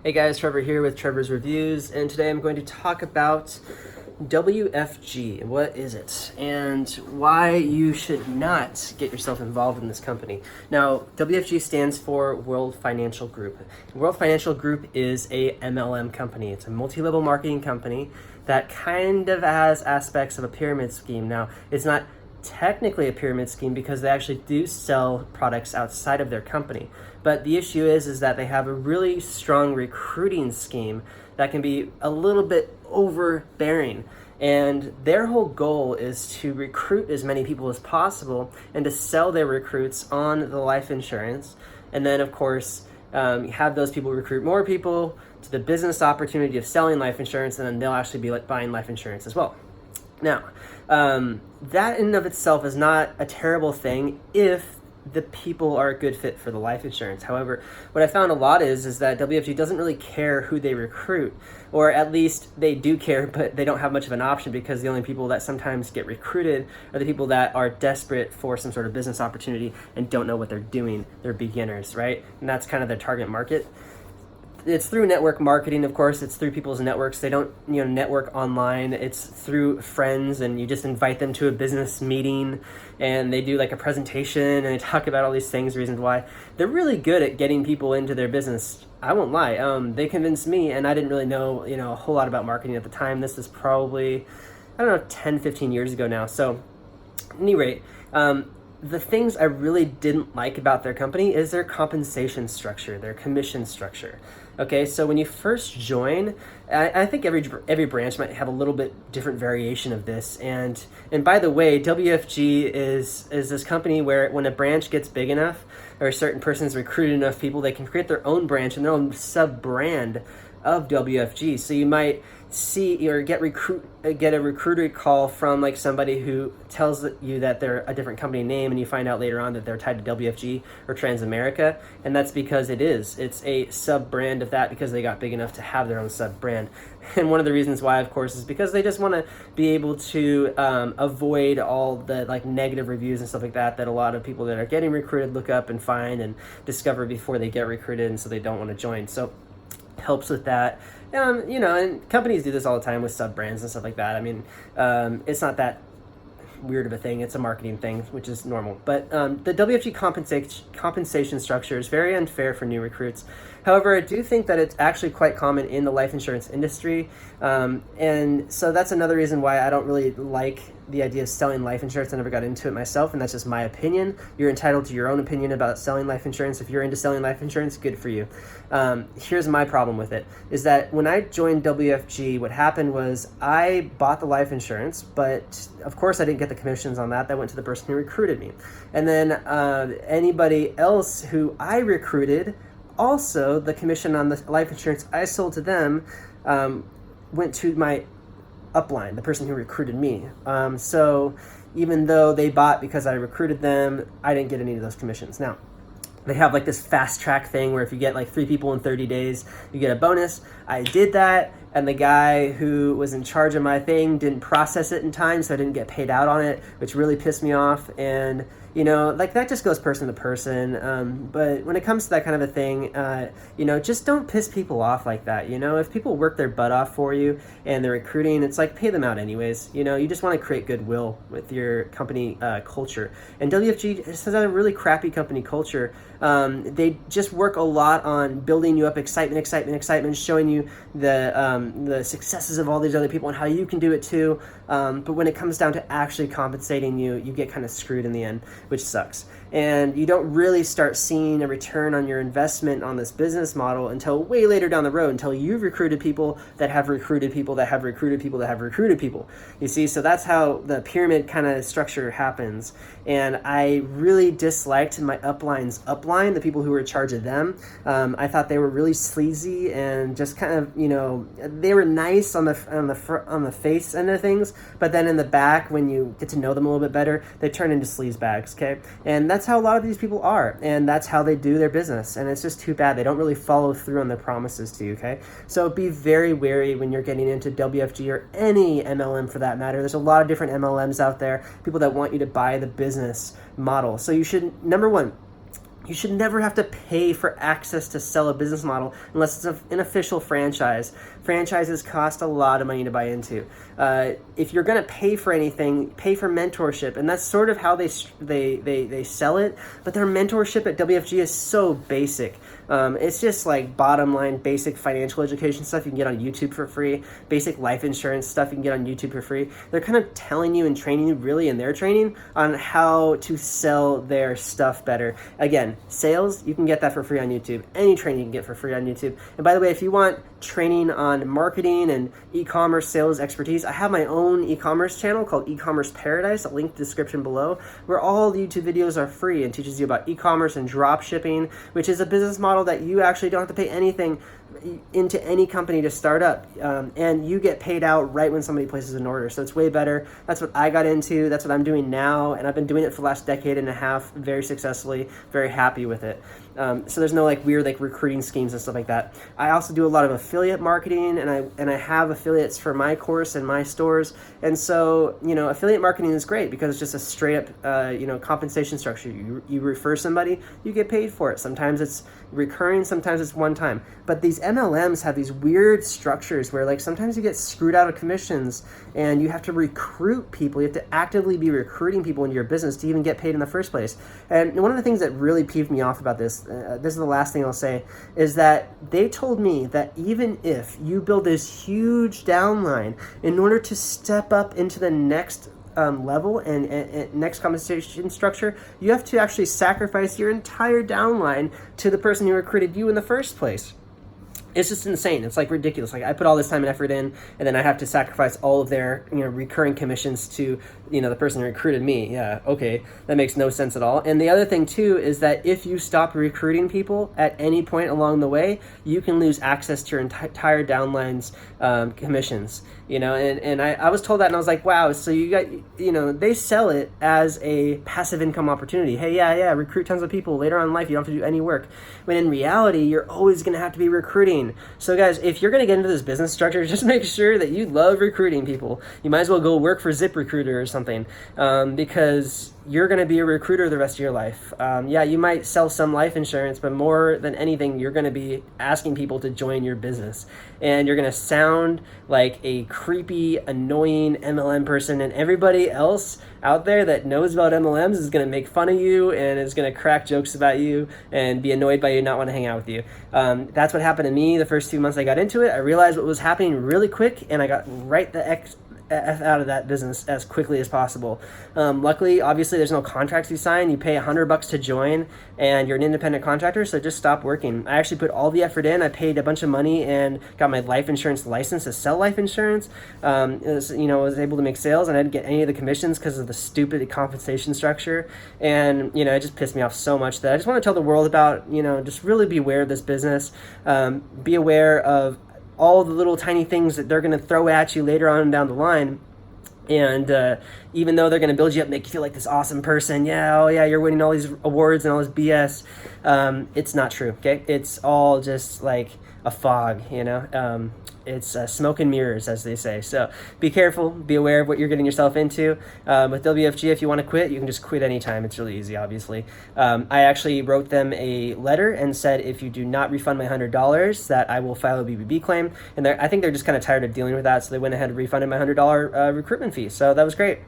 Hey guys, Trevor here with Trevor's Reviews, and today I'm going to talk about WFG. What is it, and why you should not get yourself involved in this company. Now, WFG stands for World Financial Group. World Financial Group is a MLM company. It's a multi-level marketing company that kind of has aspects of a pyramid scheme. Now, it's not technically a pyramid scheme because they actually do sell products outside of their company. But the issue is that they have a really strong recruiting scheme that can be a little bit overbearing. And their whole goal is to recruit as many people as possible and to sell their recruits on the life insurance. And then, of course, have those people recruit more people to the business opportunity of selling life insurance, and then they'll actually be buying life insurance as well. Now, that in and of itself is not a terrible thing if the people are a good fit for the life insurance. However, what I found a lot is that WFG doesn't really care who they recruit, or at least they do care, but they don't have much of an option because the only people that sometimes get recruited are the people that are desperate for some sort of business opportunity and don't know what they're doing. They're beginners, right? And that's kind of their target market. It's through network marketing, of course. It's through people's networks. They don't, network online. It's through friends, and you just invite them to a business meeting, and they do like a presentation, and they talk about all these things, reasons why. They're really good at getting people into their business. I won't lie. They convinced me, and I didn't really know, a whole lot about marketing at the time. This is probably, 10, 15 years ago now. So, at any rate, the things I really didn't like about their company is their compensation structure, their commission structure. Okay, so when you first join, I think every branch might have a little bit different variation of this. And by the way, WFG is this company where when a branch gets big enough, or a certain person's recruited enough people, they can create their own branch and their own sub-brand of WFG. So you might see or get a recruiter call from like somebody who tells you that they're a different company name, and you find out later on that they're tied to WFG or Transamerica, and that's because it's a sub brand of that, because they got big enough to have their own sub brand. And one of the reasons why, of course, is because they just want to be able to avoid all the negative reviews and stuff like that a lot of people that are getting recruited look up and find and discover before they get recruited, and so they don't want to join. So helps with that. And companies do this all the time with sub brands and stuff like that. I mean, it's not that weird of a thing. It's a marketing thing, which is normal. But the WFG compensation structure is very unfair for new recruits. However, I do think that it's actually quite common in the life insurance industry. And so that's another reason why I don't really like the idea of selling life insurance. I never got into it myself, and that's just my opinion. You're entitled to your own opinion about selling life insurance. If you're into selling life insurance, good for you. Here's my problem with it, is that when I joined WFG, what happened was I bought the life insurance, but of course I didn't get the commissions on that. That went to the person who recruited me. And then anybody else who I recruited, also the commission on the life insurance I sold to them went to my upline, the person who recruited me. So even though they bought because I recruited them, I didn't get any of those commissions. Now, they have this fast track thing where if you get 3 people in 30 days, you get a bonus. I did that, and the guy who was in charge of my thing didn't process it in time, so I didn't get paid out on it, which really pissed me off. And that just goes person to person. But when it comes to that kind of a thing, just don't piss people off like that. If people work their butt off for you and they're recruiting, it's pay them out anyways. You just want to create goodwill with your company culture. And WFG has a really crappy company culture. They just work a lot on building you up, excitement, showing you the successes of all these other people and how you can do it too. But when it comes down to actually compensating you, you get kind of screwed in the end, which sucks. And you don't really start seeing a return on your investment on this business model until way later down the road, until you've recruited people that have recruited people that have recruited people that have recruited people. You see, so that's how the pyramid kind of structure happens. And I really disliked my upline's upline, the people who were in charge of them. I thought they were really sleazy and just kind of, they were nice on the face end of things, but then in the back, when you get to know them a little bit better, they turn into sleaze bags, okay? And that's how a lot of these people are, and that's how they do their business, and it's just too bad. They don't really follow through on their promises to you, okay? So be very wary when you're getting into WFG or any MLM for that matter. There's a lot of different MLMs out there, people that want you to buy the business model. So you should, number one, You should never have to pay for access to sell a business model unless it's an official franchise. Franchises cost a lot of money to buy into. If you're going to pay for anything, pay for mentorship, and that's sort of how they sell it. But their mentorship at WFG is so basic. It's just like bottom line, basic financial education stuff you can get on YouTube for free. Basic life insurance stuff you can get on YouTube for free. They're kind of telling you and training you really in their training on how to sell their stuff better. Again, sales, you can get that for free on YouTube. Any training you can get for free on YouTube. And by the way, if you want training on marketing and e-commerce sales expertise, I have my own e-commerce channel called E-commerce Paradise. I'll link the description below, where all the YouTube videos are free and teaches you about e-commerce and drop shipping, which is a business model that you actually don't have to pay anything into any company to start up, and you get paid out right when somebody places an order. So it's way better. That's what I got into. That's what I'm doing now, and I've been doing it for the last decade and a half very successfully, very happy with it. So there's no like weird like recruiting schemes and stuff like that. I also do a lot of affiliate marketing, and I have affiliates for my course and my stores. And so, affiliate marketing is great because it's just a straight up compensation structure. You refer somebody, you get paid for it. Sometimes it's recurring, sometimes it's one time. But these MLMs have these weird structures where like sometimes you get screwed out of commissions and you have to recruit people. You have to actively be recruiting people into your business to even get paid in the first place. And one of the things that really peeved me off about this is the last thing I'll say, is that they told me that even if you build this huge downline, in order to step up into the next level and next compensation structure, you have to actually sacrifice your entire downline to the person who recruited you in the first place. It's just insane. It's like ridiculous. Like I put all this time and effort in, and then I have to sacrifice all of their recurring commissions to the person who recruited me. Yeah, okay, that makes no sense at all. And the other thing too is that if you stop recruiting people at any point along the way, you can lose access to your entire downline's commissions. And I was told that, and I was like, wow. So you got they sell it as a passive income opportunity. Hey, yeah, recruit tons of people. Later on in life, you don't have to do any work. When in reality, you're always going to have to be recruiting. So guys, if you're going to get into this business structure, just make sure that you love recruiting people. You might as well go work for ZipRecruiter or something, because you're going to be a recruiter the rest of your life. Yeah, you might sell some life insurance, but more than anything, you're going to be asking people to join your business. And you're going to sound like a creepy, annoying MLM person, and everybody else out there that knows about MLMs is going to make fun of you and is going to crack jokes about you and be annoyed by you, not want to hang out with you. That's what happened to me the first 2 months I got into it. I realized what was happening really quick, and I got right the F out of that business as quickly as possible. Luckily, obviously, there's no contracts you sign. You pay $100 to join, and you're an independent contractor, so just stop working. I actually put all the effort in. I paid a bunch of money and got my life insurance license to sell life insurance. I was able to make sales, and I didn't get any of the commissions because of the stupid compensation structure. And it just pissed me off so much that I just want to tell the world about just really be aware of this business. Be aware of all the little tiny things that they're going to throw at you later on down the line. And even though they're going to build you up, make you feel like this awesome person, you're winning all these awards and all this BS, it's not true, okay? It's all just like a fog, it's smoke and mirrors, as they say. So be careful, be aware of what you're getting yourself into. With WFG, if you want to quit, you can just quit anytime. It's really easy, obviously. I actually wrote them a letter and said, if you do not refund my $100, that I will file a BBB claim. And I think they're just kind of tired of dealing with that, so they went ahead and refunded my $100 recruitment fee. So that was great.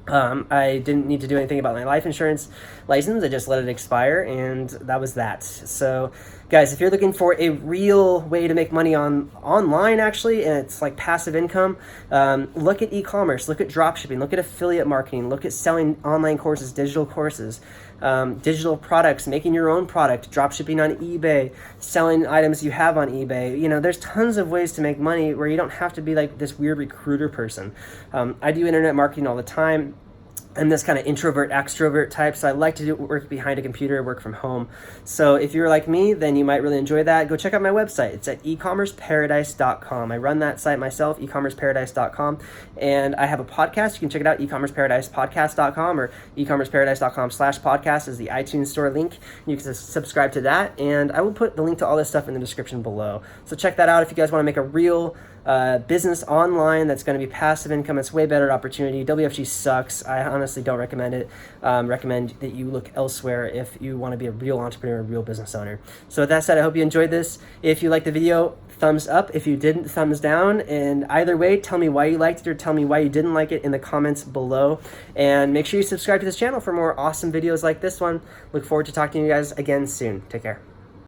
I didn't need to do anything about my life insurance license. I just let it expire, and that was that. So guys, if you're looking for a real way to make money online, actually, and it's like passive income, look at e-commerce, look at dropshipping, look at affiliate marketing, look at selling online courses, digital courses, digital products, making your own product, dropshipping on eBay, selling items you have on eBay. There's tons of ways to make money where you don't have to be like this weird recruiter person. I do internet marketing all the time. I'm this kind of introvert, extrovert type, so I like to work behind a computer, work from home. So if you're like me, then you might really enjoy that. Go check out my website. It's at ecommerceparadise.com. I run that site myself, ecommerceparadise.com, and I have a podcast. You can check it out, ecommerceparatisepodcast.com, or ecommerceparadise.com/podcast is the iTunes store link. You can subscribe to that, and I will put the link to all this stuff in the description below. So check that out if you guys want to make a real business online that's going to be passive income. It's way better opportunity. WFG sucks. I honestly don't recommend it. Recommend that you look elsewhere if you want to be a real entrepreneur, a real business owner. So with that said, I hope you enjoyed this. If you liked the video, thumbs up. If you didn't, thumbs down. And either way, tell me why you liked it or tell me why you didn't like it in the comments below. And make sure you subscribe to this channel for more awesome videos like this one. Look forward to talking to you guys again soon. Take care.